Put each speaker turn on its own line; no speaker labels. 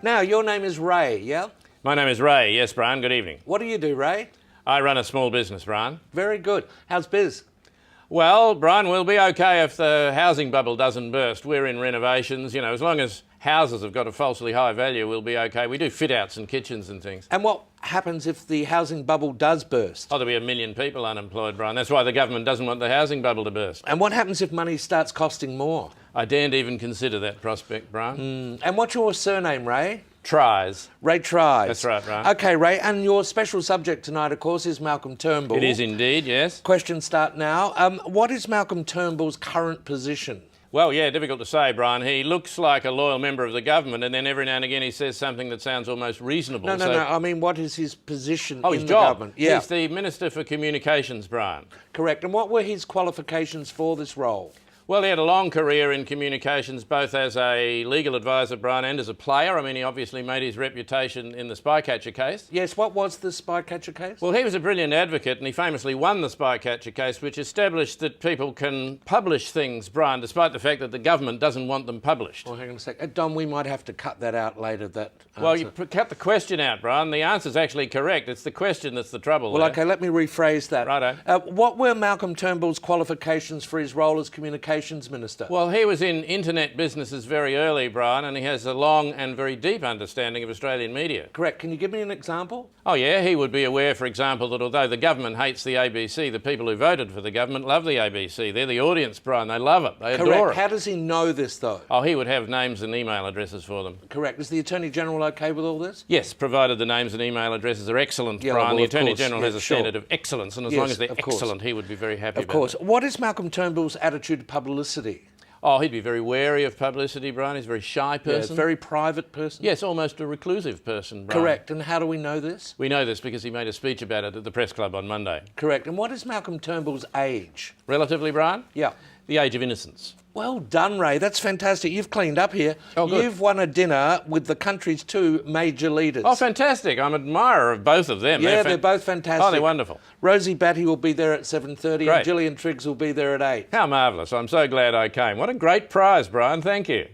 Now, your name is Ray, yeah?
My name is Ray. Yes, Brian. Good evening.
What do you do, Ray?
I run a small business, Brian.
Very good. How's biz?
Well, Brian, we'll be okay if the housing bubble doesn't burst. We're in renovations. You know, as long as houses have got a falsely high value, we'll be okay. We do fit-outs and kitchens and things.
And what happens if the housing bubble does burst?
Oh, there'll be 1 million people unemployed, Brian. That's why the government doesn't want the housing bubble to burst.
And what happens if money starts costing more?
I daren't even consider that prospect, Brian.
And what's your surname, Ray?
Tries.
Ray Tries.
That's right, Brian.
OK, Ray, and your special subject tonight, of course, is Malcolm Turnbull.
It is indeed, yes.
Questions start now. What is Malcolm Turnbull's current position?
Well, yeah, difficult to say, Brian. He looks like a loyal member of the government, and then every now and again he says something that sounds almost reasonable.
No. I mean, what is his position in
his
the
job.
government? Yeah.
He's the Minister for Communications, Brian.
Correct. And what were his qualifications for this role?
Well, he had a long career in communications, both as a legal advisor, Brian, and as a player. I mean, he obviously made his reputation in the Spycatcher case.
Yes, what was the Spycatcher case?
Well, he was a brilliant advocate, and he famously won the Spycatcher case, which established that people can publish things, Brian, despite the fact that the government doesn't want them published.
Oh, hang on a sec. Don, we might have to cut that out later, that answer.
Well, you cut the question out, Brian. The answer's actually correct. It's the question that's the trouble.
Well, OK, let me rephrase that.
Righto.
What were Malcolm Turnbull's qualifications for his role as Communications Minister?
Well, he was in internet businesses very early, Brian, and he has a long and very deep understanding of Australian media.
Correct. Can you give me an example?
Oh, yeah. He would be aware, for example, that although the government hates the ABC, the people who voted for the government love the ABC. They're the audience, Brian. They love it. They adore it.
How does he know this, though?
Oh, he would have names and email addresses for them.
Correct. Is the Attorney-General OK with all this?
Yes, provided the names and email addresses are excellent,
Yeah,
Brian.
well,
the Attorney-General has a
sure.
standard of excellence, and as long as they're excellent, he would be very happy about it.
Of course. What is Malcolm Turnbull's attitude to publicity?
Oh, he'd be very wary of publicity, Brian. He's a very shy person.
Yeah, very private person?
Yes, almost a reclusive person, Brian.
Correct. And how do we know this?
We know this because he made a speech about it at the Press Club on Monday.
Correct. And what is Malcolm Turnbull's age?
Relatively, Brian?
Yeah.
The age of innocence.
Well done, Ray. That's fantastic. You've cleaned up here.
Oh, good.
You've won a dinner with the country's two major leaders.
Oh, fantastic. I'm an admirer of both of them.
Yeah, they're both fantastic.
Oh, they're wonderful.
Rosie Batty will be there at 7:30
Great.
and Gillian Triggs will be there at 8.
How marvellous. I'm so glad I came. What a great prize, Brian. Thank you.